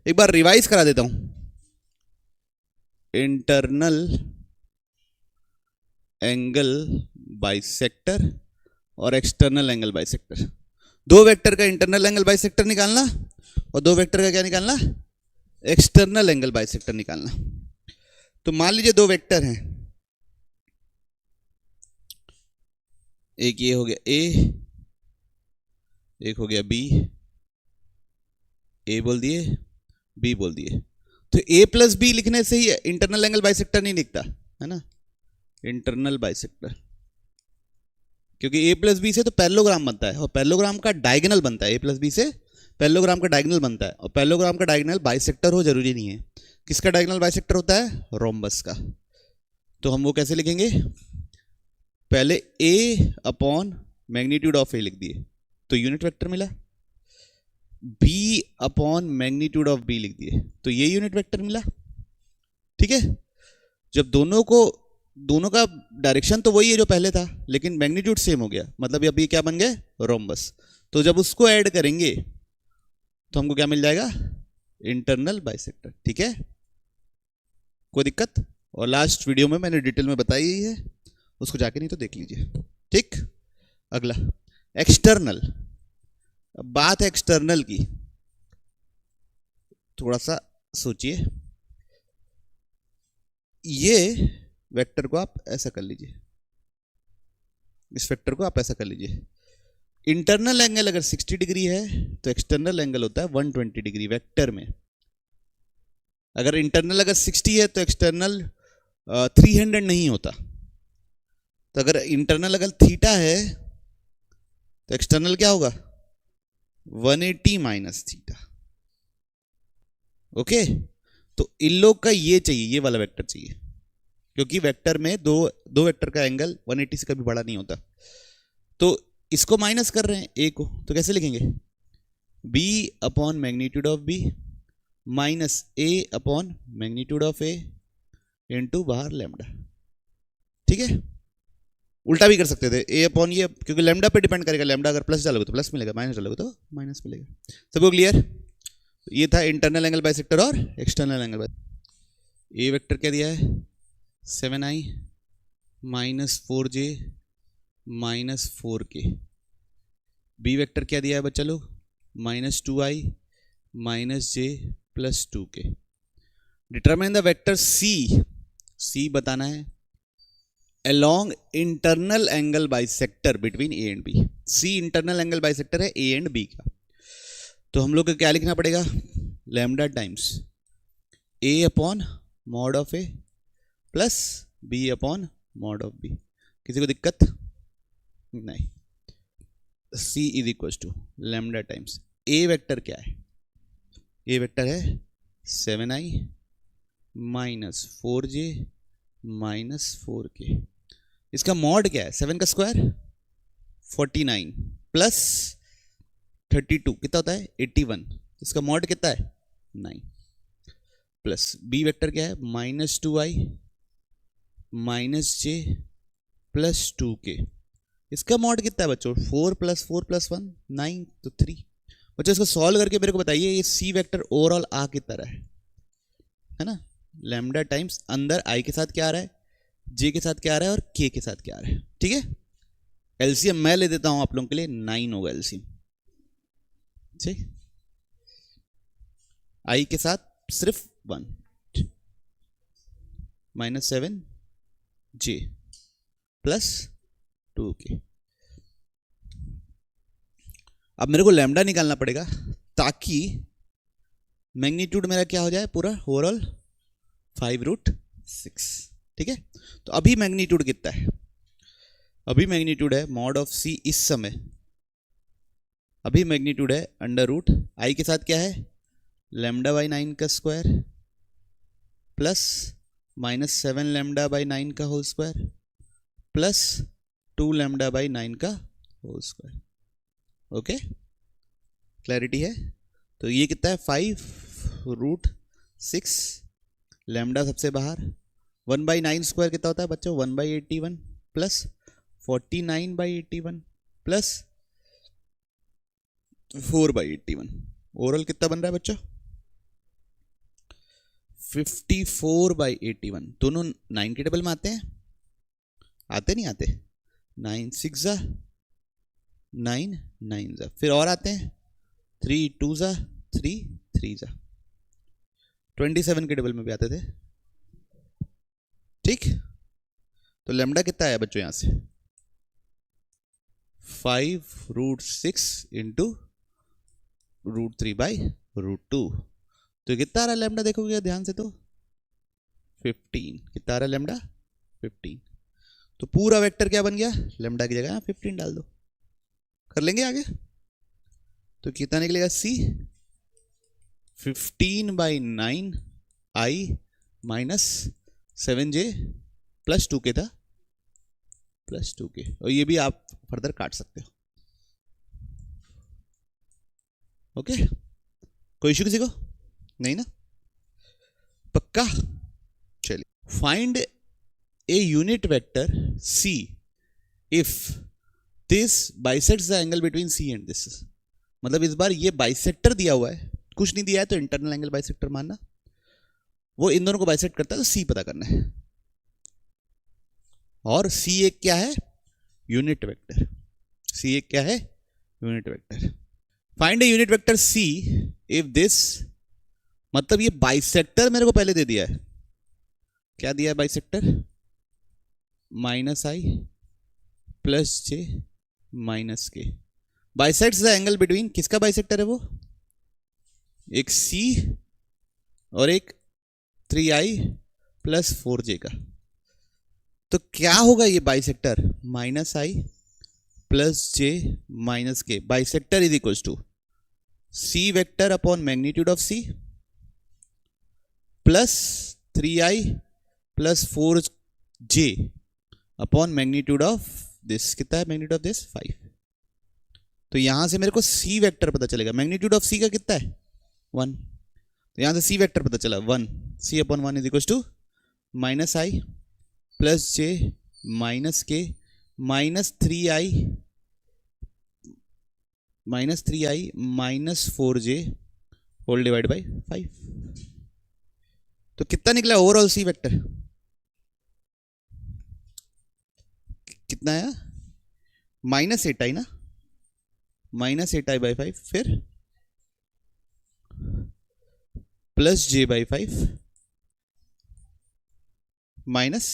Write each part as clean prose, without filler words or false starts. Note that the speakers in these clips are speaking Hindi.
एक बार रिवाइज करा देता हूं। इंटरनल एंगल बाइसेक्टर और एक्सटर्नल एंगल बाइसेक्टर, दो वेक्टर का इंटरनल एंगल बाइसेक्टर निकालना और दो वेक्टर का क्या निकालना, एक्सटर्नल एंगल बाइसेक्टर निकालना। तो मान लीजिए दो वेक्टर हैं, एक ये हो गया ए, एक हो गया बी, ए बोल दिए बी बोल दिए। तो ए प्लस बी लिखने से ही इंटरनल एंगल बाइसेक्टर नहीं दिखता है ना, इंटरनल बाइसेक्टर, क्योंकि ए प्लस बी से तो पैरेललोग्राम बनता है और पैरेललोग्राम का डायगोनल बनता है, ए प्लस बी से पैरेललोग्राम का डायगोनल बनता है और पैरेललोग्राम का डायगोनल बाइसेक्टर हो जरूरी नहीं है। किसका डायगोनल बाइसेक्टर होता है, रोम्बस का। तो हम वो कैसे लिखेंगे, पहले A upon magnitude of A लिख दिए तो यूनिट वेक्टर मिला, B upon magnitude of B लिख दिए तो ये यूनिट वेक्टर मिला। ठीक है, जब दोनों का डायरेक्शन तो वही है जो पहले था, लेकिन मैग्नीट्यूड सेम हो गया, मतलब अब ये क्या बन गए, रोम्बस। तो जब उसको ऐड करेंगे तो हमको क्या मिल जाएगा, इंटरनल बाइसेक्टर। ठीक है, कोई दिक्कत? और लास्ट वीडियो में मैंने डिटेल में बताई ही है, उसको जाके नहीं तो देख लीजिए। ठीक, अगला एक्सटर्नल। अब बात है एक्सटर्नल की, थोड़ा सा सोचिए। ये वेक्टर को आप ऐसा कर लीजिए, इस वेक्टर को आप ऐसा कर लीजिए। इंटरनल एंगल अगर 60 डिग्री है तो एक्सटर्नल एंगल होता है 120 डिग्री वेक्टर में। अगर इंटरनल अगर 60 है तो एक्सटर्नल 300 नहीं होता। तो अगर इंटरनल अगर थीटा है तो एक्सटर्नल क्या होगा, 180 माइनस थीटा। ओके, तो इन लोग का ये चाहिए, ये वाला वेक्टर चाहिए, क्योंकि वेक्टर में दो वेक्टर का एंगल 180 से कभी बड़ा नहीं होता। तो इसको माइनस कर रहे हैं ए को, तो कैसे लिखेंगे, B upon magnitude of B minus A upon magnitude of A into बाहर लैम्डा। ठीक है, उल्टा भी कर सकते थे, ए अपॉन ये, क्योंकि लैम्डा पे डिपेंड करेगा, लैम्डा अगर प्लस डालोगे तो प्लस मिलेगा, माइनस डालोगे तो माइनस मिलेगा। सबको क्लियर? ये था इंटरनल एंगल बाइसेक्टर और एक्सटर्नल एंगल बाइसेक्टर। ए वेक्टर क्या दिया है, 7i minus 4j minus 4k। B vector क्या दिया है बच्चा लोग, minus 2i minus j plus 2k। Determine the vector C बताना है along internal angle bisector between A and B. C internal angle bisector है ए एंड बी का। तो हम लोग को क्या लिखना पड़ेगा, lambda times A upon mod of A plus B upon mod of B. किसी को दिक्कत नहीं? C is equal to lambda times A vector क्या है, ए वेक्टर है 7i minus 4j minus 4k। इसका मॉड क्या है, 7 का स्क्वायर 49 प्लस 32 कितना होता है 81, इसका मॉड कितना है 9 प्लस बी वेक्टर क्या है minus 2i minus j plus 2k। इसका मॉड कितना है बच्चों, 4 प्लस 4 प्लस 1 9, तो 3। बच्चों इसको सॉल्व करके मेरे को बताइए ये सी वेक्टर ओवरऑल आ की तरह है ना, लैम्डा टाइम्स अंदर आई के साथ क्या आ रहा है, जे के साथ क्या आ रहा है और के के साथ क्या आ रहा है। ठीक है, एलसीएम मैं ले देता हूं आप लोगों के लिए, 9 होगा एलसीएम। ठीक, आई के साथ सिर्फ 1 माइनस 7 जे प्लस 2k। अब मेरे को लैम्डा निकालना पड़ेगा ताकि मैग्नीट्यूड मेरा क्या हो जाए पूरा ओवरऑल 5√6। ठीक है, तो अभी मैग्नीट्यूड कितना है, अभी मैग्नीट्यूड है मॉड ऑफ सी इस समय, अभी मैग्नीट्यूड है अंडर रूट आई के साथ क्या है लैम्डा बाई 9 का square plus minus 7 lambda by 9 का whole square plus 2 lambda by 9 का होल स्क्वायर। ओके, क्लैरिटी है? तो ये कितना है 5√6, लैम्डा सबसे बाहर, 1/9 स्क्वायर कितना होता है बच्चों 1/81 प्लस 49/81 प्लस 4/81। ओवरऑल कितना बन रहा है बच्चों 54/81 दोनों 9 के टेबल में आते हैं, आते नहीं आते? 9 6 जा 9 9 जा, फिर और आते हैं 3 2 जा 3 3 जा, 27 के टेबल में भी आते थे। ठीक, तो लेमडा कितना आया बच्चों यहां से? 5√6 इंटू √3/√2। तो कितना आ रहा है लेमडा, देखोगे ध्यान से तो 15। कितना आ रहा है लेमडा? 15। तो पूरा वेक्टर क्या बन गया? लेमडा की जगह 15 डाल दो, कर लेंगे आगे। तो कितना निकलेगा? C 15/9 I minus 7J plus 2 के था, प्लस 2 के, और ये भी आप फर्दर काट सकते हो। ओके, कोई इशू किसी को नहीं ना? पक्का? चलिए, find a unit vector C if this bisects the angle between C and this. मतलब इस बार ये बाइसेक्टर दिया हुआ है, कुछ नहीं दिया है तो इंटरनल एंगल बाइसेक्टर मानना, वो इन दोनों को बाइसेक्ट करता है, तो C पता करना है। और C एक क्या है? Unit vector. C एक क्या है? Unit vector. Find a unit vector C if this, मतलब ये बाइसेक्टर मेरे को पहले दे दिया है, क्या दिया है bisector? -I plus J minus K। Bisects the angle between, किसका बाइसेक्टर है वो? एक C और एक 3I प्लस 4J का। तो क्या होगा ये bisector? -I plus J minus K। Bisector is equal to C vector upon magnitude of C plus 3I plus 4J upon magnitude of this. कितना है मैग्नीट्यूड ऑफ दिस? 5। तो यहां से मेरे को C वेक्टर पता चलेगा। मैग्नीट्यूड ऑफ C का कितना है? 1। तो यहां से C वेक्टर पता चला 1। C upon 1 is equal to -I plus J minus K minus 3I minus 4J whole divide by 5। तो कितना निकला ओवरऑल C वेक्टर? कितना आया? -8I ना, -8I/5, फिर प्लस J/5 माइनस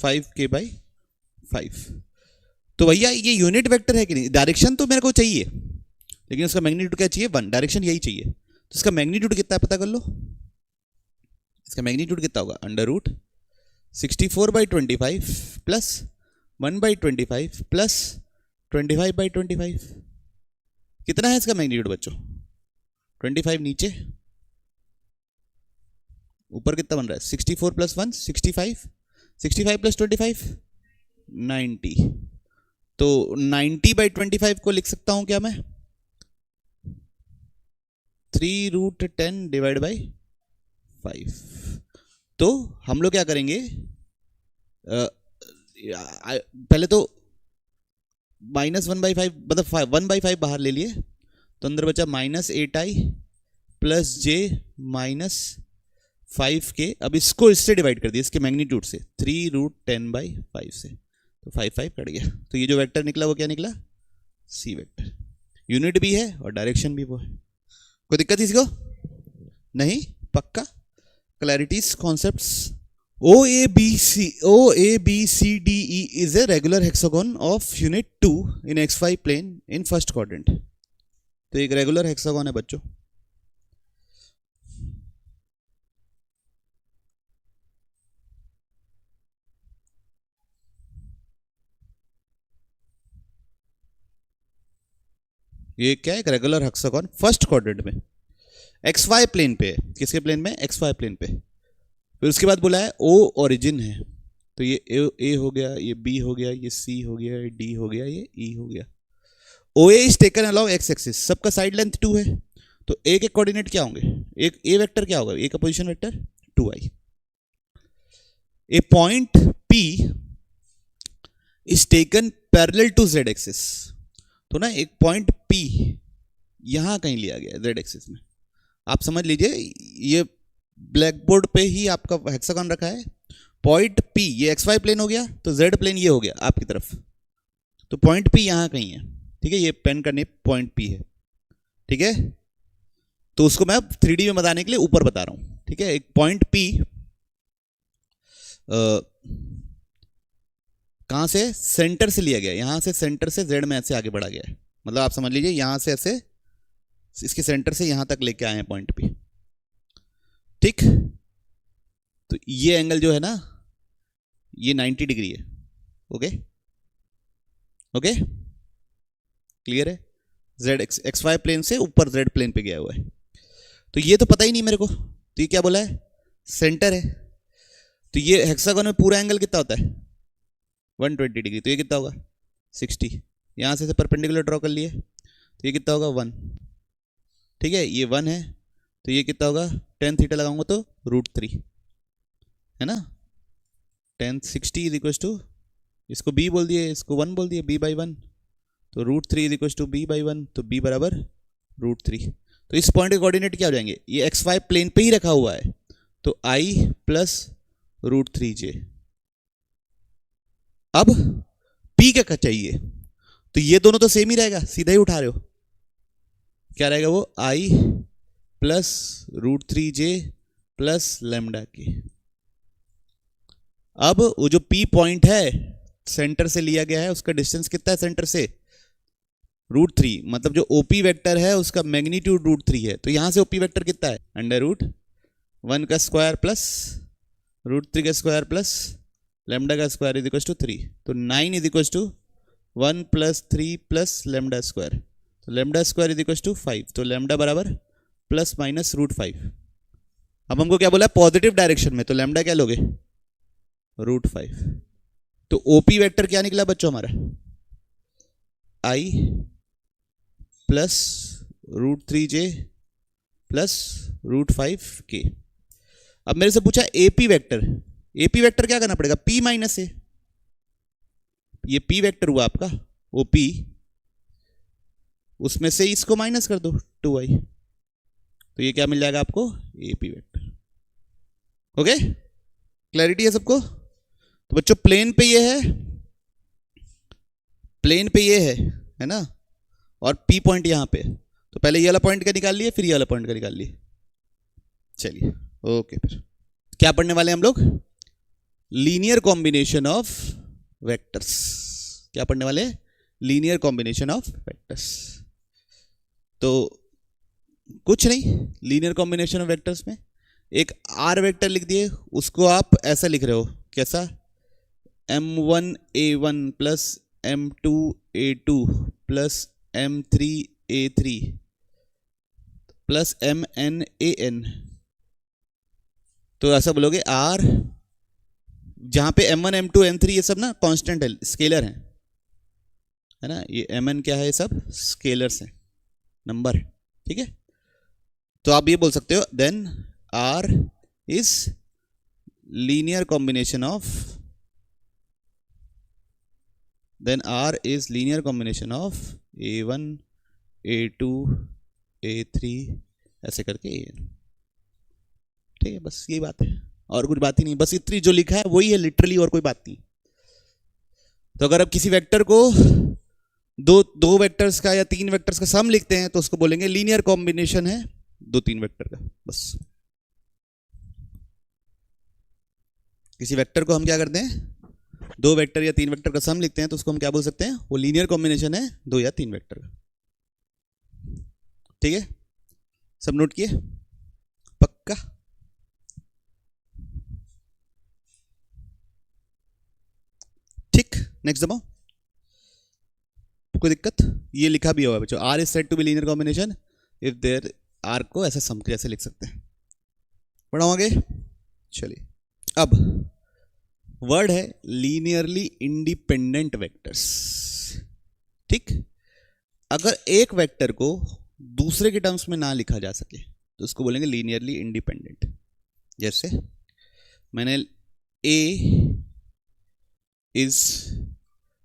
5K/5। तो भैया ये यूनिट वेक्टर है कि नहीं? डायरेक्शन तो मेरे को चाहिए, लेकिन उसका मैग्नीट्यूड क्या चाहिए? 1। डायरेक्शन यही चाहिए, तो इसका मैग्नीट्यूड कितना है पता कर लो। इसका मैग्नीट्यूड कितना होगा? √64/25 प्लस 1/25 प्लस 25/25। कितना है इसका मैग्नीट्यूड बच्चों? 25 नीचे, ऊपर कितना बन रहा है? 64 प्लस 1 65, 65 प्लस 25 90। तो 90/25 को लिख सकता हूं क्या मैं? 3√10 डिवाइड बाई 5। तो हम लोग क्या करेंगे, पहले तो -1/5 मतलब 1/5 बाहर ले लिए, तो अंदर बचा -8I plus J minus 5K। अब इसको इससे डिवाइड कर दिया, इसके मैग्नीट्यूड से, 3√10/5 से, तो 5 कट गया। तो ये जो वेक्टर निकला वो क्या निकला? C vector. यूनिट भी है और डायरेक्शन भी वो है। कोई दिक्कत इसको नहीं? पक्का? Clarities concepts. OABCDE is a regular hexagon of unit 2 in XY plane in first quadrant। तो एक रेगुलर हेक्सागोन है बच्चों। ये क्या है? एक रेगुलर हेक्सागोन फर्स्ट क्वाड्रेंट में, XY प्लेन पे है। किसके प्लेन में? XY प्लेन पे। फिर उसके बाद बोला है O ओरिजिन है, तो ये A हो गया, ये B हो गया, ये C हो गया, ये D हो गया, ये E हो गया। OA is taken along x axis, सबका साइड लेंथ 2 है, तो A के कोऑर्डिनेट क्या होंगे? एक A वेक्टर क्या होगा? A का position vector 2I। A point P is taken parallel to Z axis, तो ना एक पॉइंट P यहां कहीं लिया गया Z एक्सिस में, आप समझ लीजिए ये ब्लैक बोर्ड पे ही आपका हेक्सागन रखा है, पॉइंट P ये XY प्लेन हो गया, तो Z प्लेन ये हो गया आपकी तरफ, तो पॉइंट P यहाँ कहीं है, ठीक है, ये पेन करने पॉइंट P है, ठीक है। तो उसको मैं 3D में बताने के लिए ऊपर बता रहा हूँ, ठीक है। एक पॉइंट P कहाँ से, सेंटर से लिया गया, यहां से सेंटर से Z में ऐसे आगे बढ़ा गया है, मतलब आप समझ लीजिए यहां से ऐसे इसके सेंटर से यहां तक लेके आए हैं पॉइंट P, ठीक। तो ये एंगल जो है ना ये 90 डिग्री है, ओके ओके, क्लियर है। Z XY प्लेन से ऊपर Z प्लेन पे गया हुआ है, तो ये तो पता ही नहीं मेरे को, तो ये क्या बोला है, सेंटर है। तो ये हेक्सागन में पूरा एंगल कितना होता है 120 डिग्री, तो ये कितना होगा 60, यहां से परपेंडिकुलर ड्रॉ कर लिए, तो ये कितना होगा 1, ठीक है, ये 1 है, तो ये कितना होगा tan थीटा लगाऊंगा तो √3 है ना, tan 60 इज इक्वल टू, इसको b बोल दिए, इसको 1 बोल दिए, b/1, तो √3 इज इक्वल टू b/1, तो b बराबर √3। तो इस पॉइंट के कोऑर्डिनेट क्या हो जाएंगे, ये XY प्लेन पे ही रखा हुआ है, तो I प्लस √3j। अब P क्या चाहिए, तो ये दोनों तो सेम ही रहेगा, सीधा ही उठा रहे हो, क्या रहेगा वो I plus √3j plus lambda के। अब वो जो P पॉइंट है सेंटर से लिया गया है, उसका डिस्टेंस कितना है सेंटर से √3, मतलब जो OP वेक्टर है उसका मैग्नीट्यूड √3 है, तो यहां से OP वेक्टर कितना है √1 का स्क्वायर प्लस √3 का स्क्वायर प्लस लैम्डा का स्क्वायर इज इक्वल टू 3, तो 9 is equal to 1 plus 3 plus lambda square, तो lambda square is equal to 5, तो लैम्डा बराबर प्लस माइनस √5। अब हमको क्या बोला है पॉजिटिव डायरेक्शन में, तो लैम्डा क्या लोगे √5, तो OP वेक्टर क्या निकला बच्चों हमारा I plus √3j plus √5k। अब मेरे से पूछा AP वेक्टर, AP वेक्टर क्या करना पड़ेगा P माइनस A, ये P वेक्टर हुआ आपका OP, उसमें से इसको माइनस कर दो 2i, तो ये क्या मिल जाएगा आपको AP वेक्टर, ओके, क्लैरिटी है सबको। तो बच्चों प्लेन पे ये है, प्लेन पे ये है ना, और P पॉइंट यहां पे, तो पहले ये वाला पॉइंट का निकाल लिए, फिर ये वाला पॉइंट का निकाल लिए, चलिए ओके। फिर क्या पढ़ने वाले हम लोग, लीनियर कॉम्बिनेशन ऑफ वेक्टर्स, क्या पढ़ने वाले, लीनियर कॉम्बिनेशन ऑफ वेक्टर्स। तो कुछ नहीं, लीनियर कॉम्बिनेशन ऑफ वेक्टर्स में एक R वेक्टर लिख दिए, उसको आप ऐसा लिख रहे हो कैसा, m1a1 plus m2a2 plus m3a3 plus mnan, तो ऐसा बोलोगे R, जहां पे m1 m2 m3 ये सब ना कांस्टेंट है, स्केलर है ना, ये mn क्या है, ये सब स्केलर्स हैं, नंबर, ठीक है। तो आप ये बोल सकते हो then R is linear combination of, then R is linear combination of A1, A2, A3 ऐसे करके AN, ठीक है, बस यही बात है, और कुछ बात ही नहीं, बस इतनी जो लिखा है वही है लिटरली, और कोई बात नहीं। तो अगर आप किसी वेक्टर को दो वेक्टर्स का या 3 वेक्टर्स का सम लिखते हैं तो उसको बोलेंगे लीनियर कॉम्बिनेशन है 2-3 वेक्टर का, बस। किसी वेक्टर को हम क्या करते हैं 2 वेक्टर या 3 वेक्टर का सम लिखते हैं तो उसको हम क्या बोल सकते हैं, वो लीनियर कॉम्बिनेशन है 2 या 3 वेक्टर का, ठीक है, सब नोट किए पक्का। ठीक, नेक्स्ट दबाओ, कोई दिक्कत, ये लिखा भी होगा बच्चों, R is said to be linear combination if there, R को ऐसा सम जैसे लिख सकते हैं, बढ़ाओ आगे, चलिए। अब वर्ड है लीनियरली इंडिपेंडेंट वेक्टर्स, ठीक। अगर एक वेक्टर को दूसरे के टर्म्स में ना लिखा जा सके तो उसको बोलेंगे लीनियरली इंडिपेंडेंट। जैसे मैंने A is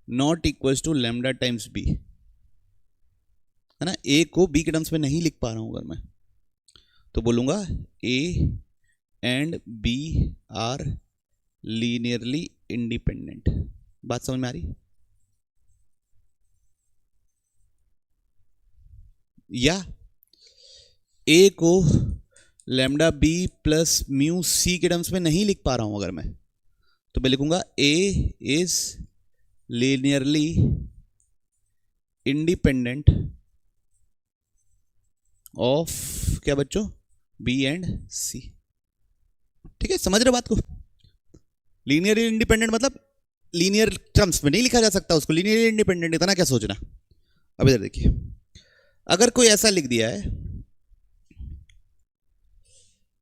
not equal to lambda times B, है ना, A को B के टर्म्स में नहीं लिख पा रहा हूं अगर मैं, तो बोलूंगा A and B are linearly independent. बात समझ में आ रही? या ए को lambda B plus mu C के टर्म्स में नहीं लिख पा रहा हूं अगर मैं, तो मैं लिखूंगा ए इज लीनियरली इंडिपेंडेंट ऑफ क्या बच्चों, बी एंड सी। ठीक है, समझ रहे बात को? लीनियरली इंडिपेंडेंट मतलब लीनियर टर्म्स में नहीं लिखा जा सकता उसको, लीनियरली इंडिपेंडेंट, इतना क्या सोचना। अब इधर देखिए, अगर कोई ऐसा लिख दिया है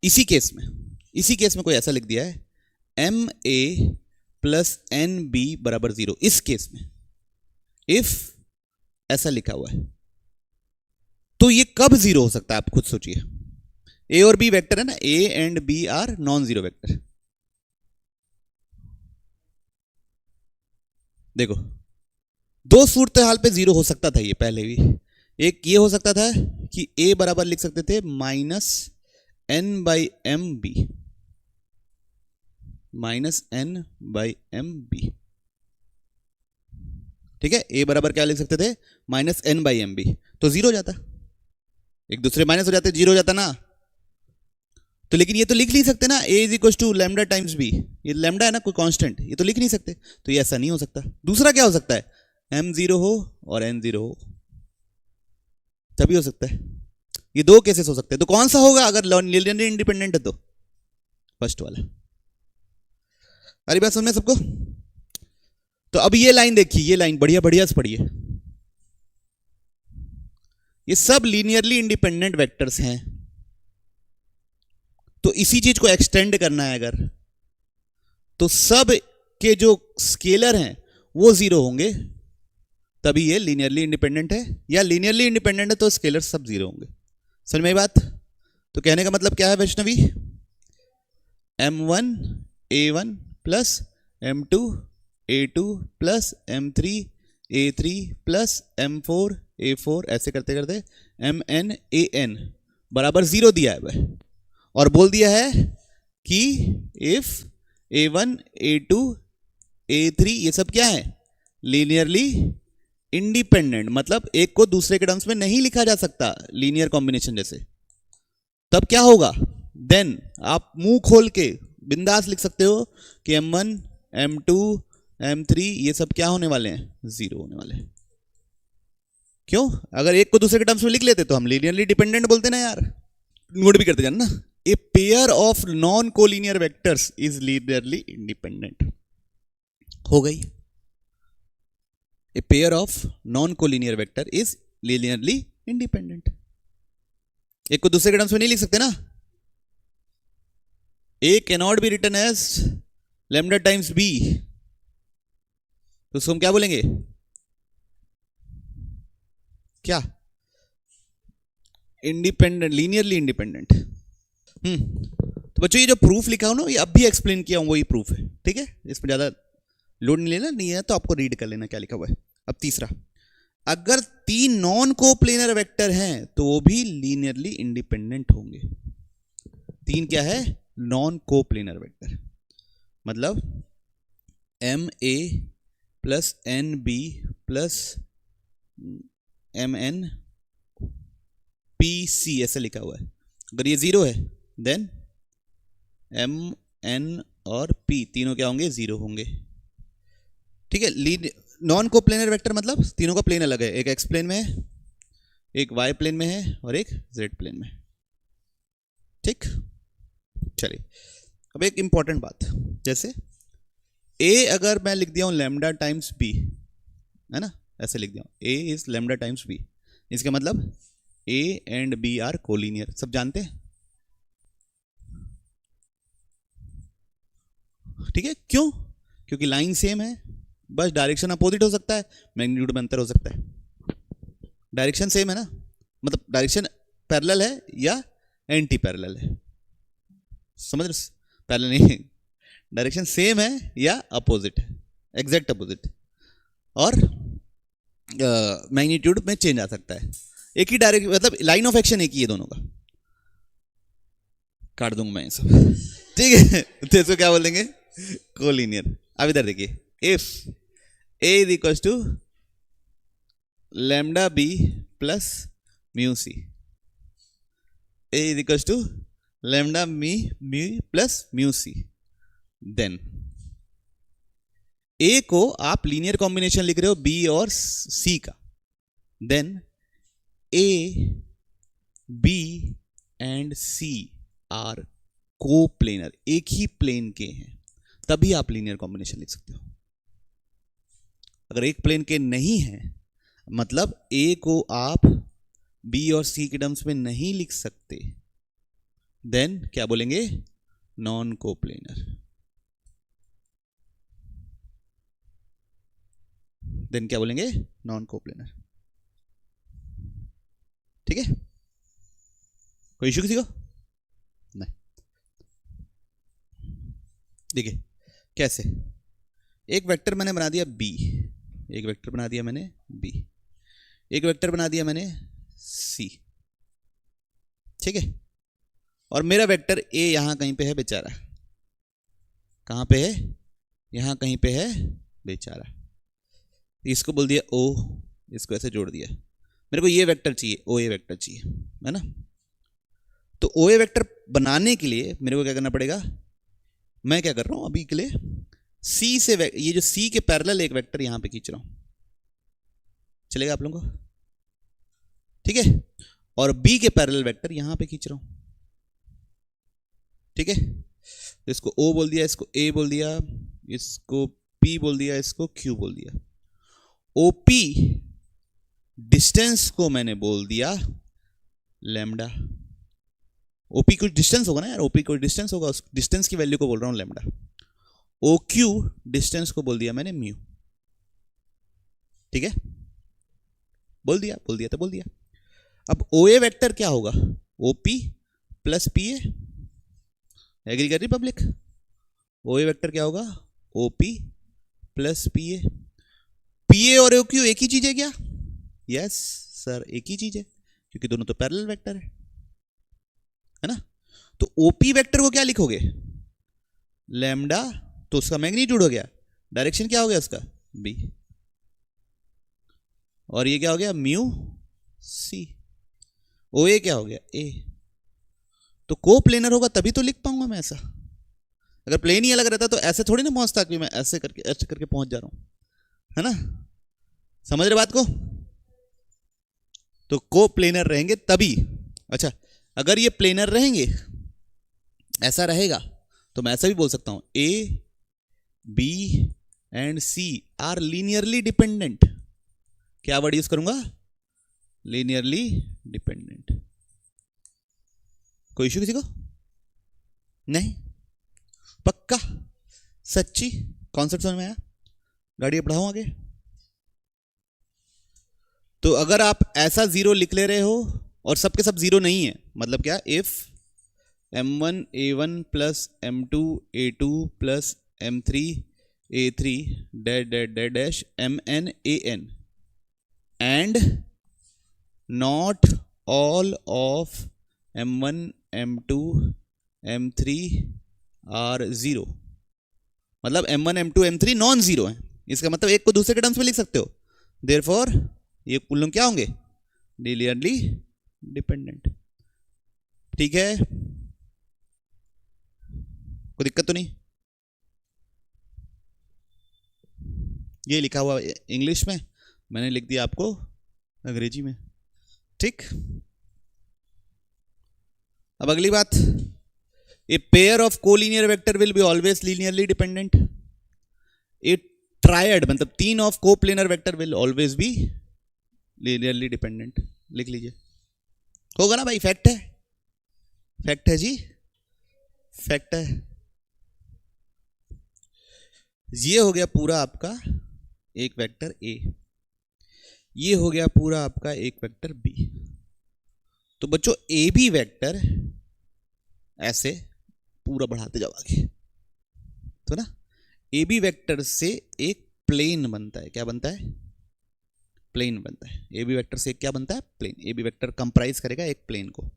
इसी केस में कोई ऐसा लिख दिया है M A plus N B बराबर 0, इस केस में इफ ऐसा लिखा हुआ है, तो ये कब 0 हो सकता है आप खुद सोचिए। ए और बी वेक्टर है ना, A and B are non zero vector. देखो दो सूरत हाल पे 0 हो सकता था ये पहले भी। एक ये हो सकता था कि ए बराबर लिख सकते थे minus N by M B, minus N by M B. ठीक है, ए बराबर क्या लिख सकते थे, minus N by M B, तो 0 हो जाता, एक दूसरे माइनस हो जाते, 0 हो जाता ना। तो लेकिन ये तो लिख नहीं सकते ना, A is equal to lambda times B, ये लैम्डा है ना कोई कांस्टेंट, ये तो लिख नहीं सकते, तो ये ऐसा नहीं हो सकता। दूसरा क्या हो सकता है, एम 0 हो और एन 0 हो, तभी हो सकता है। ये दो केसेस हो सकते हैं, तो कौन सा होगा अगर लीनियरली इंडिपेंडेंट है? तो फर्स्ट वाला। अरे बात सुनने सबको? तो अब ये लाइन देखिए, ये लाइन बढ़िया बढ़िया से पढ़िए, ये सब लीनियरली इंडिपेंडेंट वेक्टर्स हैं। तो इसी चीज को एक्सटेंड करना है अगर, तो सब के जो स्केलर हैं वो 0 होंगे, तभी ये लीनियरली इंडिपेंडेंट है, या लीनियरली इंडिपेंडेंट है तो स्केलर सब 0 होंगे। समझ में आई बात? तो कहने का मतलब क्या है Vaishnavi, m1 a1 plus m2 a2 plus m3 a3 plus m4 a4, ऐसे करते करते mn an बराबर 0 दिया है वह, और बोल दिया है कि इफ a1 a2 a3 ये सब क्या है, लीनियरली इंडिपेंडेंट, मतलब एक को दूसरे के टर्म्स में नहीं लिखा जा सकता लीनियर कॉम्बिनेशन जैसे, तब क्या होगा, देन आप मुंह खोल के बिंदास लिख सकते हो कि m1 m2 m3 ये सब क्या होने वाले हैं, 0 होने वाले हैं। क्यों? अगर एक को दूसरे के टर्म्स में लिख लेते तो हम लीनियरली डिपेंडेंट बोलते ना यार, नोट भी करते जाना ना। A pair of non collinear vectors is linearly independent, हो गई। A pair of non collinear vector is linearly independent. एक को दूसरे के टर्म्स में नहीं लिख सकते ना। A can not be written as lambda times B, तो उसको हम क्या बोलेंगे, क्या, इंडिपेंडेंट, लीनियरली इंडिपेंडेंट। तो बच्चों ये जो प्रूफ लिखा हो ना, ये अब भी एक्सप्लेन किया हूं, वही प्रूफ है। ठीक है, इसमें ज्यादा लोड नहीं लेना, नहीं है तो आपको रीड कर लेना क्या लिखा हुआ है। अब तीसरा, अगर 3 नॉन कोप्लेनर वेक्टर हैं तो वो भी लीनियरली इंडिपेंडेंट होंगे। 3 क्या है, नॉन कोप्लेनर वेक्टर, मतलब M A plus N B plus M N P C ऐसा लिखा हुआ है। अगर ये 0 है देन एम एन और पी तीनों क्या होंगे, 0 होंगे। ठीक है, नॉन कोप्लेनर वेक्टर मतलब तीनों का प्लेन अलग है, एक एक्स प्लेन में है, एक वाई प्लेन में है और एक जेड प्लेन में। ठीक, चलिए अब एक इंपॉर्टेंट बात, जैसे ए अगर मैं लिख दिया हूं लैम्डा टाइम्स बी, है ना, ऐसे लिख दिया हूं A is lambda times B, इसका मतलब A and B are collinear, सब जानते हैं। ठीक है, क्यों? क्योंकि लाइन सेम है, बस डायरेक्शन अपोजिट हो सकता है, मैग्नीट्यूड में अंतर हो सकता है। डायरेक्शन सेम है ना, मतलब डायरेक्शन पैरेलल है या एंटी पैरेलल है, समझ रहे? पैरेलल नहीं, डायरेक्शन सेम है या अपोजिट है, एग्जैक्ट अपोजिट, और मैग्नीट्यूड में चेंज आ सकता है। एक ही डायरेक्शन, मतलब लाइन ऑफ एक्शन एक ही है दोनों का। काट दूंगा मैं ये सब, ठीक है। तो इसको क्या बोल देंगे, कोलिनियर। अब इधर देखिए, if A is equal to lambda B plus mu C, A is equal to lambda mu plus mu C, then A को आप लीनियर कॉम्बिनेशन लिख रहे हो बी और सी का, then A B and C are coplanar, एक ही प्लेन के हैं, तभी आप लीनियर कॉम्बिनेशन लिख सकते हो। अगर एक प्लेन के नहीं है, मतलब ए को आप बी और सी के टर्म्स में नहीं लिख सकते, देन क्या बोलेंगे, नॉन कोप्लेनर। देन क्या बोलेंगे, नॉन कोप्लेनर। ठीक है, कोई इशू किसी को नहीं। देखिए कैसे, एक वेक्टर मैंने बना दिया बी, एक वेक्टर बना दिया मैंने बी, एक वेक्टर बना दिया मैंने सी, ठीक है। और मेरा वेक्टर ए यहां कहीं पे है बेचारा, कहां पे है, यहां कहीं पे है बेचारा। इसको बोल दिया ओ, इसको ऐसे जोड़ दिया, मेरे को ये वेक्टर चाहिए, ओ ए वेक्टर चाहिए, है ना। तो ओ ए वेक्टर बनाने के लिए मेरे को क्या करना पड़ेगा, मैं क्या कर रहा हूं अभी के लिए, सी से ये जो सी के पैरेलल एक वेक्टर यहां पे खींच रहा हूं, चलेगा आप लोगों को, ठीक है। और बी के पैरेलल वेक्टर यहां पे खींच रहा हूं, ठीक है। तो इसको ओ बोल दिया, इसको ए बोल दिया, इसको पी बोल दिया, इसको क्यू बोल दिया। ओपी डिस्टेंस को मैंने बोल दिया लैम्डा, ओपी कुछ डिस्टेंस होगा ना यार, ओपी कोई डिस्टेंस होगा, उस डिस्टेंस की वैल्यू को बोल रहा हूं लैम्डा। ओ क्यू डिस्टेंस को बोल दिया मैंने म्यू, ठीक है, बोल दिया तो बोल दिया। अब ओ ए वेक्टर क्या होगा, OP plus P A, agree कर रही पब्लिक, ओ ए वेक्टर क्या होगा, OP plus P A. P A और ओ क्यू एक ही चीज है क्या, यस सर एक ही चीज है, क्योंकि दोनों तो पैरेलल वेक्टर है ना। तो ओपी वेक्टर को क्या लिखोगे, लैम्डा, तो उसका मैग्नीट्यूड हो गया, डायरेक्शन क्या हो गया उसका बी, और ये क्या हो गया म्यू सी, ओ ए क्या हो गया ए। तो को प्लेनर होगा तभी तो लिख पाऊंगा मैं ऐसा, अगर प्लेन ही अलग रहता तो ऐसे थोड़ी ना पहुंचता कि मैं ऐसे करके पहुंच जा रहा हूं, है ना, समझ रहे बात को। तो को प्लेनर रहेंगे तभी, अच्छा अगर ये प्लेनर रहेंगे, ऐसा रहेगा, तो मैं ऐसा भी बोल सकता हूं A B and C are linearly dependent, क्या वर्ड यूज करूंगा, लीनियरली डिपेंडेंट। कोई इशू किसी को नहीं, पक्का सच्ची, कॉन्सेप्ट समझ में आया, गाड़ी बढ़ाऊं आगे। तो अगर आप ऐसा जीरो लिख ले रहे हो और सबके सब जीरो नहीं है, मतलब क्या, if m1 a1 plus m2 a2 plus m3 a3 dash dash dash dash mn an and not all of m1 m2 m3 are zero, मतलब m1 m2 m3 non zero है, इसका मतलब एक को दूसरे के टर्म्स में लिख सकते हो, देयरफॉर ये कुल क्या होंगे, लीनियरली डिपेंडेंट, ठीक है, कोई दिक्कत तो नहीं। ये लिखा हुआ इंग्लिश में, मैंने लिख दिया आपको अंग्रेजी में, ठीक। अब अगली बात, a pair of collinear vector will be always linearly dependent, A triad मतलब तीन of coplanar vector will always be linearly dependent, लिख लीजिए, होगा ना भाई, फैक्ट है, फैक्ट है जी, फैक्ट है। ये हो गया पूरा आपका एक वेक्टर ए, ये हो गया पूरा आपका एक वेक्टर बी। तो बच्चों ए बी वेक्टर ऐसे पूरा बढ़ाते जाओ आगे, तो ना ए बी वेक्टर से एक प्लेन बनता है, क्या बनता है, प्लेन बनता है। ए बी वेक्टर से क्या बनता है, plane. A B vector comprise करेगा एक प्लेन को,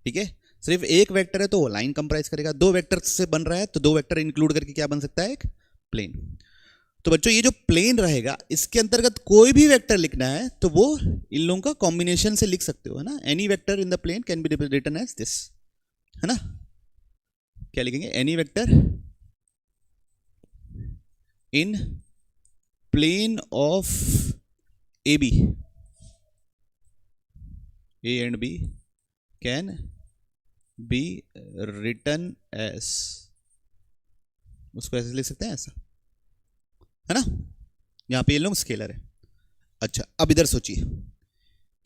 ठीक है। सिर्फ एक वेक्टर है तो वो लाइन कंप्राइज करेगा, दो वेक्टर से बन रहा है तो दो वेक्टर इंक्लूड करके क्या बन सकता है, एक प्लेन। तो बच्चों ये जो प्लेन रहेगा इसके अंतर्गत कोई भी वेक्टर लिखना है तो वो इन लोगों का कॉम्बिनेशन से लिख सकते हो, है ना। Any vector in the plane can be written as this, है ना। क्या लिखेंगे, any vector in plane of A B, A and B can be written as, उसको ऐसे लिख सकते हैं, ऐसा, है ना। यहां पे ये लोग स्केलर है। अच्छा अब इधर सोचिए,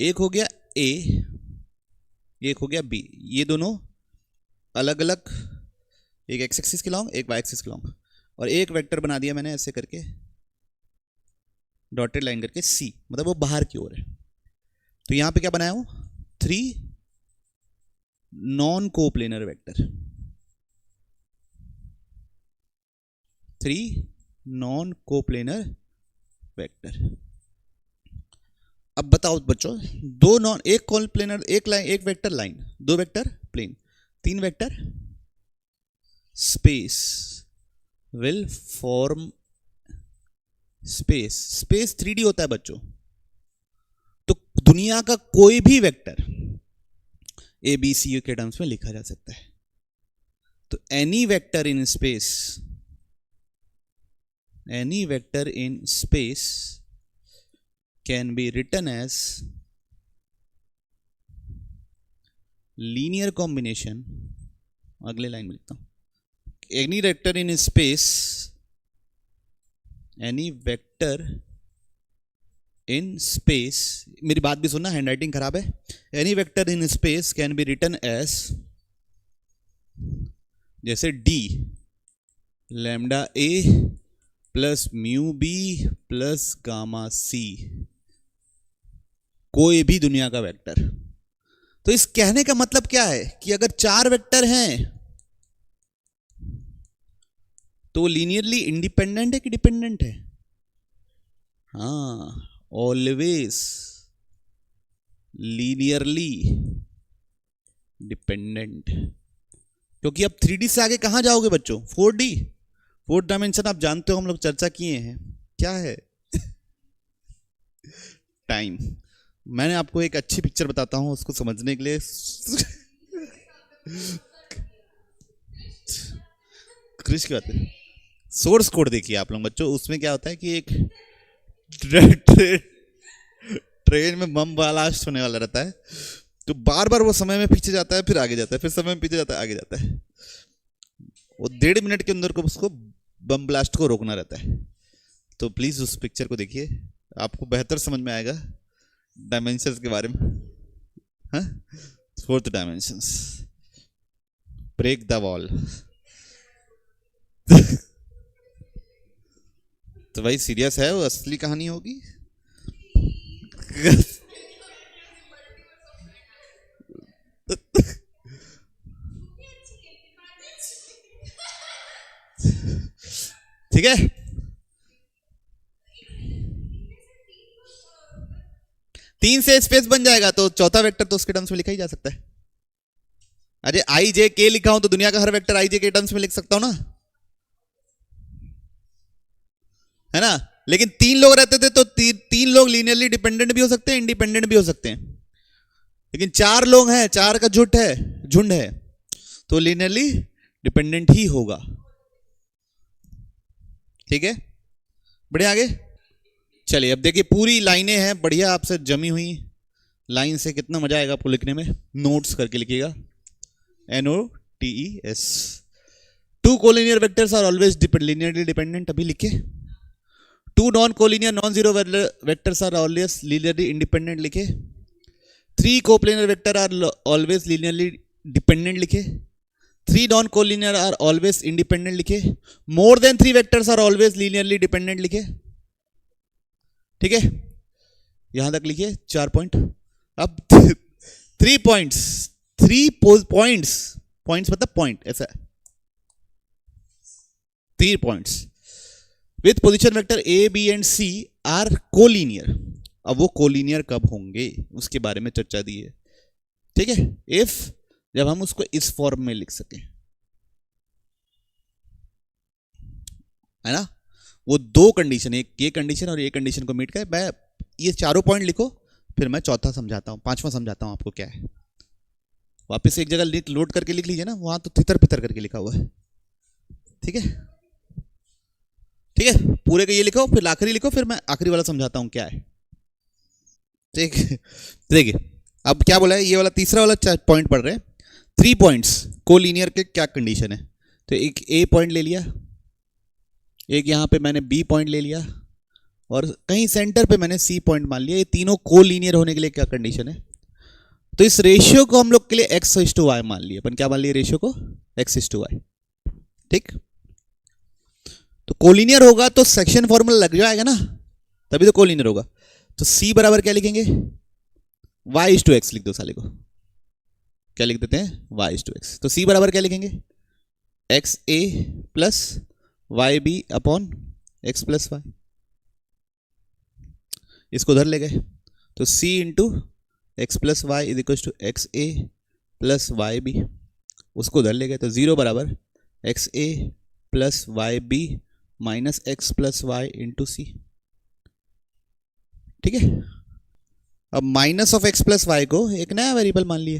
एक हो गया ए, एक हो गया बी, ये दोनों अलग अलग, एक एक्स एक्सिस के लॉन्ग एक वाई एक्सिस के लॉन्ग, और एक वेक्टर बना दिया मैंने ऐसे करके डॉटेड लाइन करके सी, मतलब वो बाहर की ओर है। तो यहां पे क्या बनाया हूं, 3 non coplanar vector, 3 non coplanar vector. अब बताओ बच्चों, दो नॉन, एक कोप्लेनर, एक लाइन, एक वेक्टर लाइन, दो vector plane, 3 vector space will form space. Space 3D होता है बच्चों, तो दुनिया का कोई भी वेक्टर ए बी सी के टर्म्स में लिखा जा सकता है। तो any vector in space, any vector in space can be written as linear combination, अगले लाइन में लिखता हूं, any vector in space, any vector in space, मेरी बात भी सुनना, हैंडराइटिंग खराब है। Any vector in space can be written as, जैसे D lambda A plus mu B plus gamma C, कोई भी दुनिया का वेक्टर। तो इस कहने का मतलब क्या है कि अगर 4 वेक्टर हैं तो लीनियरली इंडिपेंडेंट है कि डिपेंडेंट है? हाँ, ऑलवेज लीनियरली डिपेंडेंट। क्योंकि अब 3D से आगे कहां जाओगे बच्चों, 4D, 4th डायमेंशन आप जानते हो, हम लोग चर्चा किए हैं, क्या है टाइम। मैंने आपको एक अच्छी पिक्चर बताता हूं उसको समझने के लिए क्रिश की बात है, सोर्स कोड देखिए आप लोग बच्चों। उसमें क्या होता है कि एक ट्रेन में बम ब्लास्ट होने वाला रहता है, तो बार बार वो समय में पीछे जाता है, फिर आगे जाता है, फिर समय में पीछे जाता है, आगे जाता है। वो 1.5 मिनट के अंदर को उसको बम ब्लास्ट को रोकना रहता है। तो प्लीज उस पिक्चर को देखिए, आपको बेहतर समझ में आएगा डायमेंशंस के बारे में। हाँ, 4th dimensions, break the wall. तो भाई सीरियस है, वो असली कहानी होगी। ठीक है, तीन से स्पेस बन जाएगा तो चौथा वेक्टर तो उसके टर्म्स में लिखा ही जा सकता है। अरे आई जे के लिखा हूं तो दुनिया का हर वेक्टर आई जे के टर्म्स में लिख सकता हूं ना, है ना। लेकिन 3 लोग रहते थे तो 3 लोग लीनियरली डिपेंडेंट भी हो सकते हैं, इंडिपेंडेंट भी हो सकते हैं। लेकिन 4 लोग हैं, 4 का झुंड है, तो लीनियरली डिपेंडेंट ही होगा। ठीक है, बढ़िया, आगे चलिए। अब देखिए पूरी लाइनें हैं बढ़िया आपसे जमी हुई लाइन से, कितना मजा आएगा आपको लिखने में। नोट्स करके लिखिएगा, NOTES। 2 collinear vectors are always linearly dependent, अभी लिखे। 2 non collinear non zero vectors are always linearly independent, लिखे। 3 coplanar vector are always linearly dependent, लिखे। 3 non collinear are always independent, लिखे। More than 3 vectors are always linearly dependent, लिखे। ठीक है, यहां तक लिखिए 4 पॉइंट। अब 3 पॉइंट्स, 3 पॉइंट्स, पॉइंट्स मतलब पॉइंट, ऐसा 3 points with position vector A, B and C are collinear. अब वो कोलिनियर कब होंगे उसके बारे में चर्चा दी है। ठीक है, इफ जब हम उसको इस फॉर्म में लिख सकें, है ना। वो दो कंडीशन, एक ये कंडीशन और ये कंडीशन को मीट करे। मैं ये चारों पॉइंट लिखो, फिर मैं चौथा समझाता हूँ, पांचवा समझाता हूँ आपको क्या है। वापस एक जगह लोड करके लिख लीजिए ना, वहां तो तितर पितर करके लिखा हुआ है। ठीक है, ठीक है, पूरे का ये लिखो, फिर आखिरी लिखो, फिर मैं आखिरी वाला समझाता हूँ क्या है। ठीक, देखिए अब क्या बोला है, ये वाला तीसरा वाला पॉइंट पढ़ रहे हैं। 3 पॉइंट्स कोलिनियर के क्या कंडीशन है। तो एक ए पॉइंट ले लिया, एक यहां पे मैंने बी पॉइंट ले लिया, और कहीं सेंटर पे मैंने सी पॉइंट मान लिया। ये तीनों कोलिनियर होने के लिए क्या कंडीशन है। तो इस रेशियो को हम लोग के लिए x/y मान लिया। अपन क्या मान लिया रेशियो को, x/y। ठीक, तो कोलिनियर होगा तो सेक्शन फॉर्मूला लग जाएगा ना, तभी तो कोलिनियर होगा। तो c बराबर क्या लिखेंगे, y/x लिख दो साले को। क्या लिख देते हैं, y/x। तो c बराबर क्या लिखेंगे, xa plus yb upon x plus Y. इसको उधर ले गए, तो c into X plus Y is equal to X A plus Y B. उसको उधर ले गए, तो 0 बराबर X A plus Y B minus X plus Y into C. ठीक है, अब minus of X plus Y को एक नया वेरिएबल मान लिए।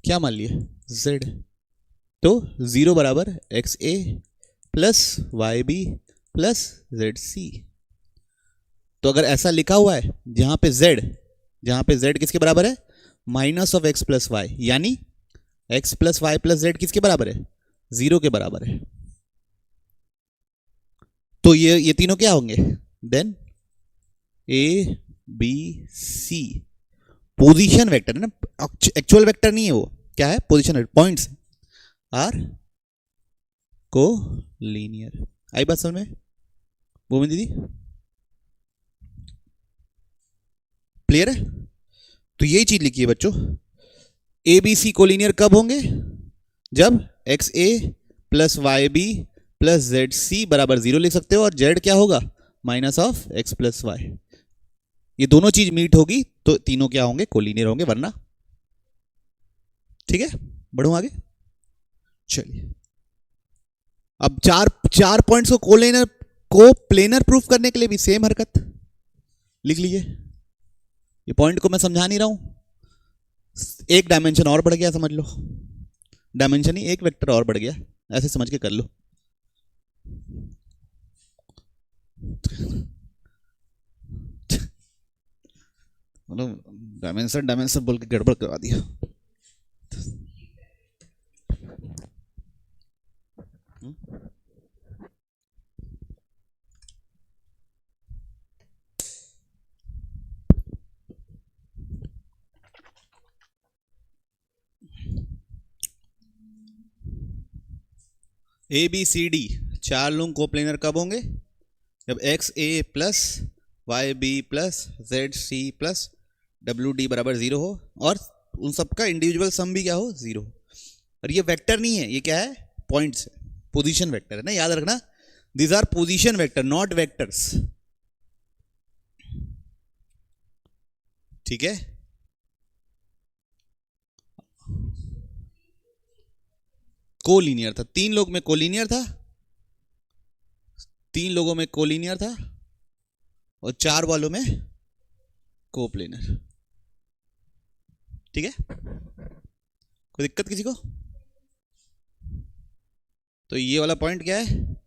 क्या मान लिए, z। तो 0 बराबर X A plus Y B plus Z C. तो अगर ऐसा लिखा हुआ है जहां पे z किसके बराबर है, minus of X plus Y, यानी x plus Y plus Z किसके बराबर है, 0 के बराबर है। तो ये तीनों क्या होंगे, then A B C position vector है ना, एक्चुअल वेक्टर नहीं है वो, क्या है, position vector. Points are collinear. आई बात समझ में भूमि दीदी, क्लियर है। तो यही चीज लिखी है बच्चों, ए बी सी कोलिनियर कब होंगे, जब X A plus Y B plus Z C बराबर 0 लिख सकते हो, और जेड क्या होगा, minus of X plus Y. ये दोनों चीज मीट होगी तो तीनों क्या होंगे, कोलिनियर होंगे, वरना। ठीक है, बढ़ू आगे, चलिए। अब चार पॉइंट्स को कोलिनियर को प्लेनर प्रूफ करने के लिए भी सेम हरकत लिख लीजिए। ये पॉइंट को मैं समझा नहीं रहा हूं, एक डायमेंशन और बढ़ गया, समझ लो। डायमेंशन ही एक वेक्टर और बढ़ गया, ऐसे समझ के कर लो। मतलब डायमेंशन बोल के गड़बड़ करवा दिया। ए बी सी डी चार लोग कोप्लेनर कब होंगे, जब X A plus Y B plus Z C plus W D बराबर 0 हो, और उन सबका इंडिविजुअल सम भी क्या हो, 0 हो। और ये वेक्टर नहीं है, ये क्या है, पॉइंट्स है, पोजीशन वेक्टर है ना, याद रखना। These are position vector not vectors. ठीक है, कोलिनियर था, 3 लोग में कोलिनियर था, 3 लोगों में कोलिनियर था, और 4 वालों में कोप्लेनर। ठीक है, कोई दिक्कत किसी को। तो ये वाला पॉइंट क्या है,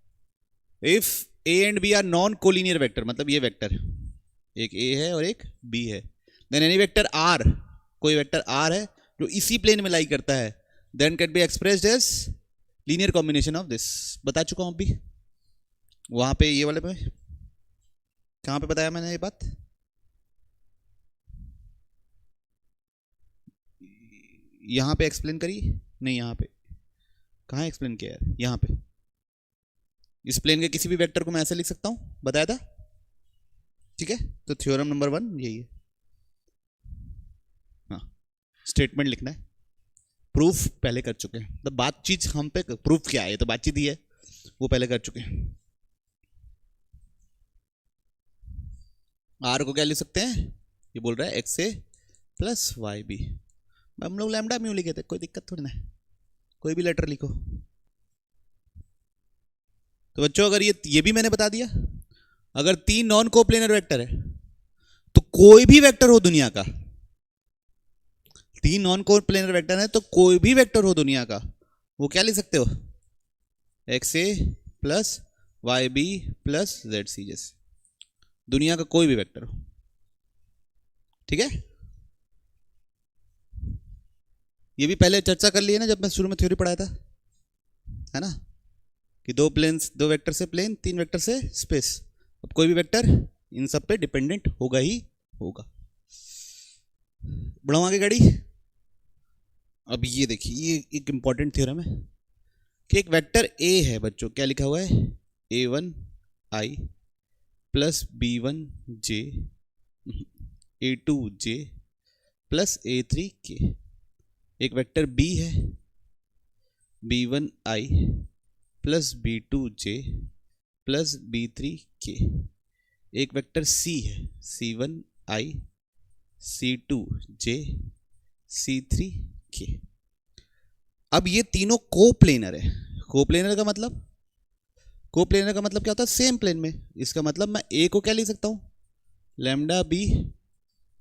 if A and B are non collinear vector, मतलब ये वेक्टर एक ए है और एक बी है, देन एनी वेक्टर आर, कोई वेक्टर आर है जो इसी प्लेन में लाई करता है, then can be expressed as linear combination of this. बता चुका हूं अभी वहां पे, ये वाले पे कहां पे बताया मैंने ये बात, यहां पे एक्सप्लेन करी नहीं, यहां पे कहां एक्सप्लेन किया यार, यहां पे। इस प्लेन के किसी भी वेक्टर को मैं ऐसे लिख सकता हूं, बताया था। ठीक है, तो थ्योरम नंबर 1 यही है। हाँ, स्टेटमेंट लिखना है, प्रूफ पहले कर चुके हैं, तो बातचीत हम पे, प्रूफ क्या है, ये तो बातचीत ही है, वो पहले कर चुके हैं। आर को क्या लिख सकते हैं, ये बोल रहा है x A plus Y B, हम लोग लैम्डा म्यू लिखे थे, कोई दिक्कत थोड़ी ना है, कोई भी लेटर लिखो। तो बच्चों अगर ये भी मैंने बता दिया, अगर 3 नॉन कोप्लेनर वेक्टर है तो कोई भी वेक्टर हो दुनिया का, 3 नॉन कोप्लेनर वेक्टर है तो कोई भी वेक्टर हो दुनिया का, वो क्या लिख सकते हो, X A plus Y B plus Z C, जैसे दुनिया का कोई भी वेक्टर हो। ठीक है, ये भी पहले चर्चा कर लिए ना जब मैं शुरू में थ्योरी पढ़ाया था, है ना, कि 2 प्लेन्स, 2 वेक्टर से प्लेन, 3 वेक्टर से स्पेस। अब कोई भी वेक्टर इन सब पे डिपेंडेंट होगा ही होगा। बढ़ाऊं आगे गाड़ी। अब ये देखिए, ये एक इंपॉर्टेंट थ्योरम है कि एक वेक्टर ए है बच्चों, क्या लिखा हुआ है, a1 i plus b1 j a2 j plus a3 k। एक वेक्टर b है b1 i plus b2 j plus b3 k। एक वेक्टर c है c1 i c2 j c3 k। अब ये तीनों कोप्लेनर है। कोप्लेनर का मतलब, कोप्लेनर का मतलब क्या होता है, सेम प्लेन में। इसका मतलब मैं a को क्या लिख सकता हूँ, lambda b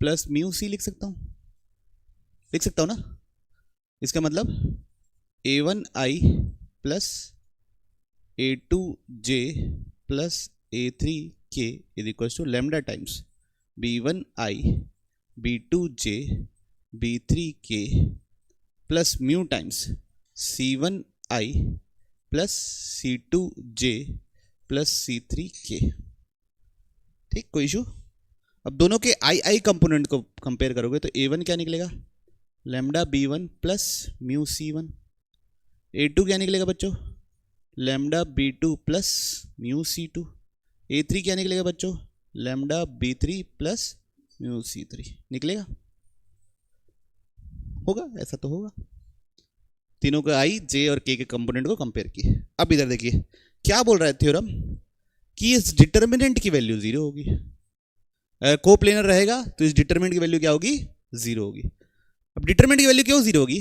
plus mu c लिख सकता हूँ, लिख सकता हूँ ना। इसका मतलब a1 i plus a2 j plus a3 k is equal to lambda times b1 i b2 j b3 k plus mu times c1 i plus c2 j plus c3 k। ठीक, कोई इशू। अब दोनों के आई कंपोनेंट को कंपेयर करोगे तो a1 क्या निकलेगा, lambda b1 plus mu c1। a2 क्या निकलेगा बच्चों, lambda b2 plus mu c2। a3 क्या निकलेगा बच्चों, lambda b3 plus mu c3 निकलेगा। होगा, ऐसा तो होगा। तीनों का आई, जे और के कंपोनेंट को कंपेयर किए। अब इधर देखिए क्या बोल रहा है थ्योरम, कि इस डिटर्मिनेंट की वैल्यू 0 होगी। कोप्लेनर रहेगा तो इस डिटर्मिनेंट की वैल्यू क्या होगी, 0 होगी। अब डिटरमिनेंट की वैल्यू क्यों 0 होगी,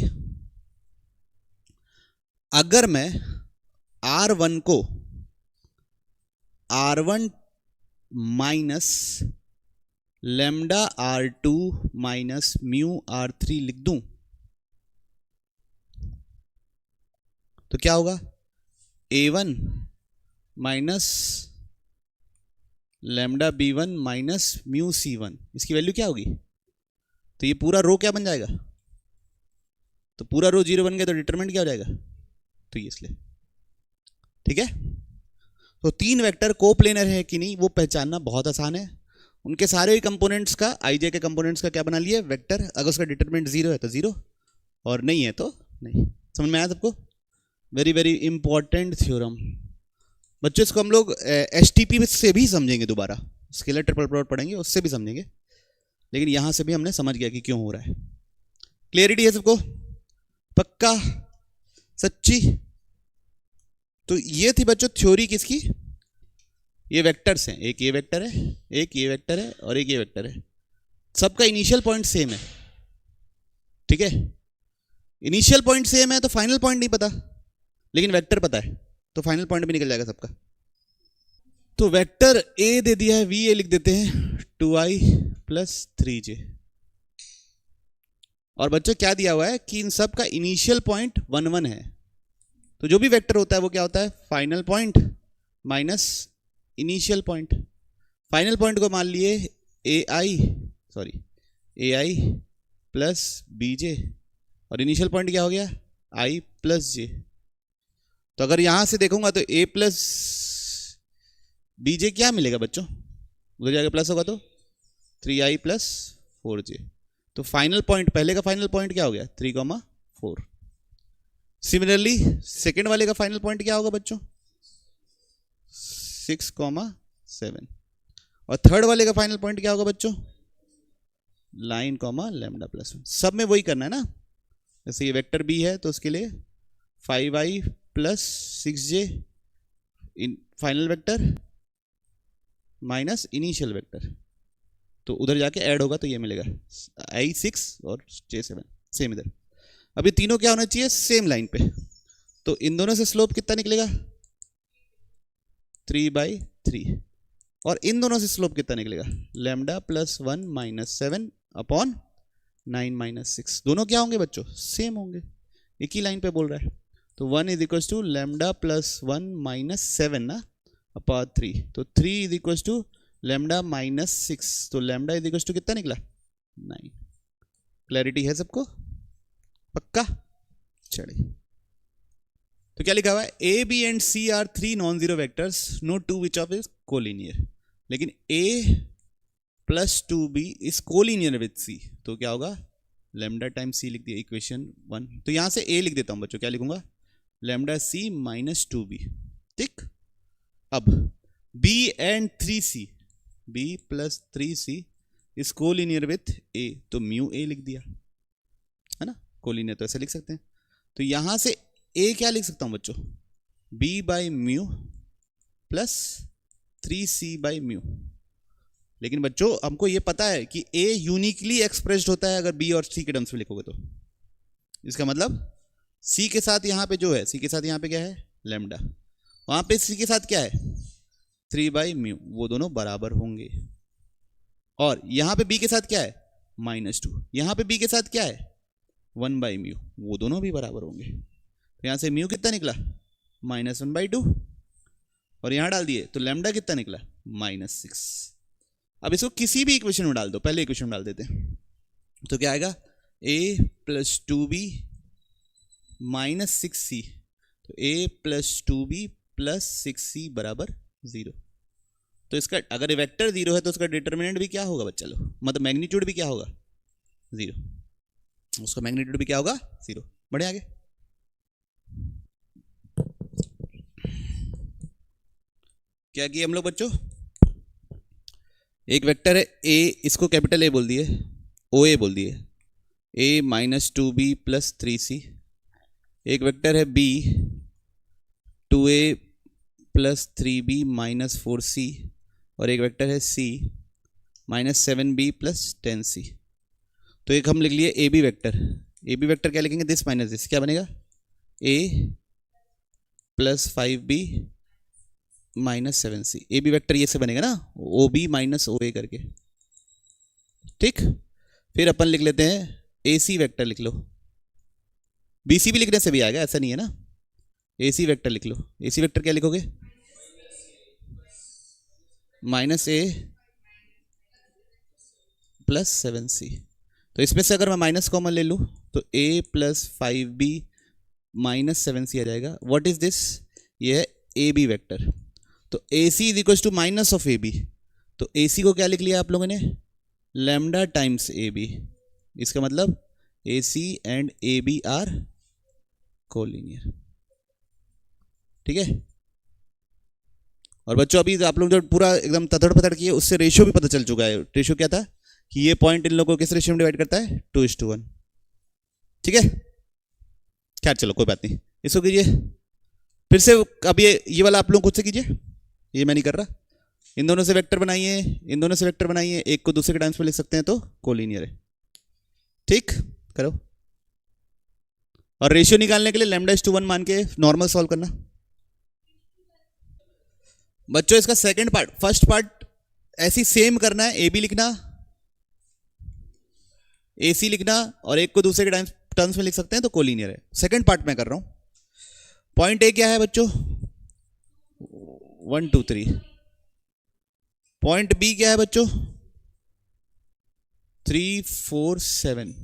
अगर मैं R1 को R1 minus lambda R2 minus mu R3 लिख दूं तो क्या होगा, A1 minus lambda B1 minus mu C1, इसकी वैल्यू क्या होगी, तो ये पूरा रो क्या बन जाएगा, तो पूरा रो 0 बन गया तो डिटरमिनेंट क्या हो जाएगा, तो ये इसलिए। ठीक है, तो 3 वेक्टर कोप्लेनर है कि नहीं वो पहचानना बहुत आसान है। उनके सारे कंपोनेंट्स का, आई जे के कंपोनेंट्स का क्या बना लिए, वेक्टर। अगर उसका डिटरमिनेंट 0 है तो 0 और नहीं है तो नहीं। समझ में आया सबको, वेरी वेरी इंपॉर्टेंट थ्योरम बच्चों। इसको हम लोग एसटीपी से भी समझेंगे, दोबारा स्केलर ट्रिपल प्लॉट पढ़ेंगे उससे भी समझेंगे, लेकिन यहां से भी हमने समझ गया कि क्यों हो रहा है। क्लियरिटी है सबको, पक्का, सच्ची। तो ये थी बच्चों थ्योरी किसकी, ये वेक्टर्स हैं, एक ये वेक्टर है, एक ये वेक्टर है और एक ये वेक्टर है। सबका इनिशियल पॉइंट सेम है। ठीक है, इनिशियल पॉइंट सेम है तो फाइनल पॉइंट नहीं पता, लेकिन वेक्टर पता है तो फाइनल पॉइंट भी निकल जाएगा सबका। तो वेक्टर ए दे दिया है, वी ए लिख देते हैं 2i प्लस 3j। और बच्चों क्या दिया हुआ है कि इन सब का इनिशियल पॉइंट 1 1 है। तो जो भी वेक्टर होता है वो क्या होता है, final point minus initial point. Final point को मान लिए ai प्लस bj और इनिशियल पॉइंट क्या हो गया, i प्लस j। तो अगर यहां से देखूंगा तो a प्लस bj क्या मिलेगा बच्चों, उधर जाके प्लस होगा तो 3i प्लस 4j। तो फाइनल पॉइंट, पहले का फाइनल पॉइंट क्या हो गया, 3,4। सिमिलरली सेकेंड वाले का फाइनल पॉइंट क्या होगा बच्चों, 6,7। और थर्ड वाले का फाइनल पॉइंट क्या होगा बच्चों, 9, लैम्डा प्लस 1। सब में वही करना है ना। जैसे ये वेक्टर बी है तो उसके लिए 5i plus 6j final vector minus initial vector, तो उधर जाके ऐड होगा तो ये मिलेगा i6 और j7। सेम इधर। अब ये तीनों क्या होना चाहिए, सेम लाइन पे। तो इन दोनों से स्लोप कितना निकलेगा, 3/3। और इन दोनों से स्लोप कितना निकलेगा, lambda plus 1 minus 7 upon 9 minus 6। दोनों क्या होंगे बच्चों, सेम होंगे, एक ही लाइन पे बोल रहा है। तो 1 is equal to lambda plus 1 minus 7 ना अपॉन 3। तो 3 is equal to lambda minus 6। तो लैम्डा इज इक्वल टू कितना निकला, 9। क्लैरिटी है सबको, पक्का। चलिए, तो क्या लिखा हुआ है, A B and C are 3 non zero vectors, no two which of is collinear. लेकिन A plus 2b is collinear with C, तो क्या होगा, लैम्डा टाइम सी लिख दिया, इक्वेशन 1। तो यहां से ए लिख देता हूं बच्चों, क्या लिखूंगा, लैम्डा सी माइनस 2b। ठीक। अब b and 3c, b plus 3c is collinear with a, तो म्यू a लिख दिया, है ना, कोलिनियर तो ऐसे लिख सकते हैं। तो यहां से a क्या लिख सकता हूं बच्चों, b by mu plus 3c by mu. लेकिन बच्चों हमको ये पता है कि a यूनिकली एक्सप्रेस्ड होता है अगर b और c के टर्म्स में लिखोगे तो। इसका मतलब c के साथ यहाँ पे जो है, c के साथ यहाँ पे क्या है, लैम्डा, वहां पे c के साथ क्या है, 3/μ, वो दोनों बराबर होंगे। और यहाँ पे b के साथ क्या है, -2, यहाँ पे b के साथ क्या है, 1/μ, वो दोनों भी बराबर होंगे। तो यहाँ से म्यू कितना निकला, -1/2, और यहाँ डाल दिए तो लैम्डा कितना निकला, -6। अब इसको किसी भी इक्वेशन में डाल दो, पहले इक्वेशन में डाल देते हैं, तो क्या आएगा, a plus 2b minus 6c, तो a plus 2b plus 6c बराबर 0। तो इसका अगर वेक्टर 0 है तो उसका डिटर्मिनेंट भी क्या होगा बच्चा लोग, मतलब मैग्नीट्यूड भी क्या होगा, 0, उसका मैग्नीट्यूड भी क्या होगा, 0। बढ़े आगे, क्या किया हम लोग बच्चों, एक वेक्टर है a, इसको कैपिटल A बोल दिए, OA बोल दिए, a minus 2b plus 3c। एक वेक्टर है b, 2a plus 3b minus 4c। और एक वेक्टर है c, minus 7b plus 10c। तो एक हम लिख लिए A B vector. A B vector क्या लिखेंगे, दिस माइनस दिस, क्या बनेगा, a plus 5b minus 7c। A B vector ये से बनेगा ना, ओ बी माइनस ओ ए करके। ठीक। फिर अपन लिख लेते हैं ए सी वेक्टर, लिख लो, बी सी भी लिखने से भी आएगा, ऐसा नहीं है ना। ए सी वेक्टर लिख लो, ए सी वेक्टर क्या लिखोगे, -a प्लस 7c। तो इसमें से अगर मैं माइनस कॉमन ले लूँ तो a plus 5b minus 7c आ जाएगा। व्हाट इज दिस, ये है ए बी वेक्टर। तो A C is equal to minus of A B, तो ए सी को क्या लिख लिया आप लोगों ने, लैम्डा टाइम्स ए बी। इसका मतलब A C and A B are collinear. ठीक है। और बच्चों अभी आप लोग जो पूरा एकदम तथड़ पथड़ किए, उससे रेशियो भी पता चल चुका है। रेशियो क्या था कि ये पॉइंट इन लोगों को किस रेशियो में डिवाइड करता है, 2:1। ठीक है, खैर चलो कोई बात नहीं, इसको कीजिए फिर से। अब ये वाला आप लोग खुद से कीजिए, ये मैं नहीं कर रहा। इन दोनों से वेक्टर बनाइए, इन दोनों से वेक्टर बनाइए, एक को दूसरे के टाइम्स में लिख सकते हैं तो कोलिनियर है। ठीक, करो। और रेशियो निकालने के लिए λ/1 मान के नॉर्मल सॉल्व करना। बच्चों इसका सेकंड पार्ट, फर्स्ट पार्ट ऐसी सेम करना है, ए बी लिखना, ए सी लिखना, और एक को दूसरे के टर्म्स में लिख सकते हैं तो कोलिनियर है। सेकंड पार्ट में कर रहा हूं। पॉइंट ए क्या है बच्चों, 1 2 3। पॉइंट बी क्या है बच्चों, 3 4 7।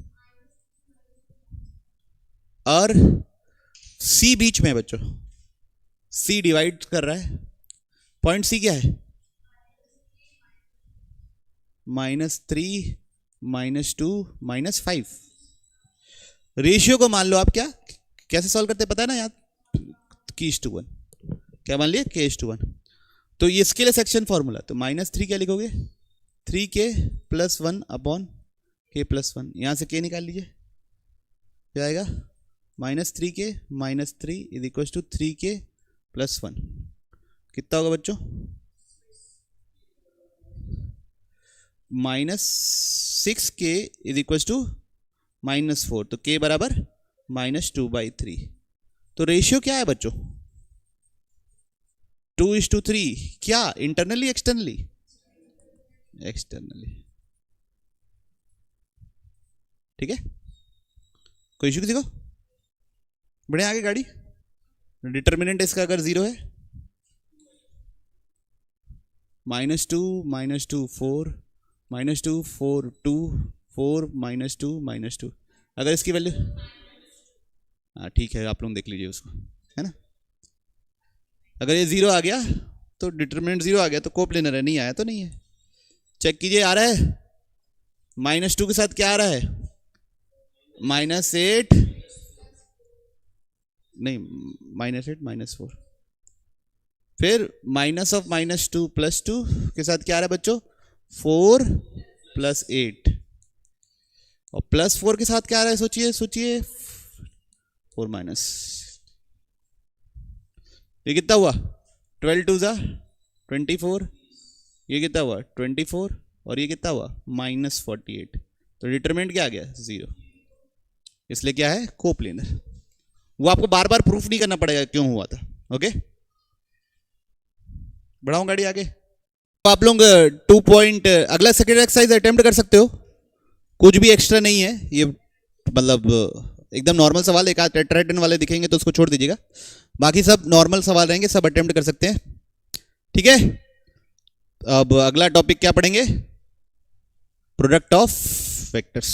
और सी बीच में है बच्चों, सी डिवाइड कर रहा है। पॉइंट सी क्या है, -3 -2 -5। रेशियो को मान लो आप, क्या कैसे सॉल्व करते पता है ना यार, k:1। क्या मान लिए, k:1। तो ये इसके लिए सेक्शन फॉर्मूला, तो -3 क्या लिखोगे, 3k + 1 अपॉन k + 1। यहां से k निकाल लीजिए, क्या आएगा, -3k -3 is equal to 3k + 1। कितना होगा बच्चों, -6k इज इक्वल टू -4, तो k बराबर -2/3। तो रेशियो क्या है बच्चों? 2:3। क्या इंटरनली एक्सटर्नली? एक्सटर्नली। ठीक है, कोई इशू किसी को? बढ़े आगे गाड़ी। डिटर्मिनेंट इसका अगर 0 है, -2 -2 4 -2 4 2 4 -2 -2, अगर इसकी वैल्यू, हाँ ठीक है, आप लोग देख लीजिए उसको, है ना। अगर ये 0 आ गया तो डिटर्मिनेंट 0 आ गया तो कोप्लेनर है, नहीं आया तो नहीं है। चेक कीजिए, आ रहा है। -2 के साथ क्या आ रहा है? -8, नहीं -8 -4, फिर -2 +2 के साथ क्या आ रहा है बच्चों? 4 + 8, और +4 के साथ क्या आ रहा है? सोचिए सोचिए, 4 माइनस, ये कितना हुआ? 12 2 ज़ा 24, ये कितना हुआ? 24, और ये कितना हुआ? -48। तो डिटरमिनेंट क्या आ गया? 0। इसलिए क्या है? कोप्लेनर। वो आपको बार बार प्रूफ नहीं करना पड़ेगा क्यों हुआ था। ओके, बढ़ाऊं गाड़ी आगे। तो आप लोग 2 पॉइंट अगला सेकेंड एक्सरसाइज अटेम्प्ट कर सकते हो, कुछ भी एक्स्ट्रा नहीं है ये, मतलब एकदम नॉर्मल सवाल। एक आध टेट्राहेड्रन वाले दिखेंगे तो उसको छोड़ दीजिएगा, बाकी सब नॉर्मल सवाल रहेंगे, सब अटेम्प्ट कर सकते हैं। ठीक है, अब अगला टॉपिक क्या पढ़ेंगे? Product of vectors.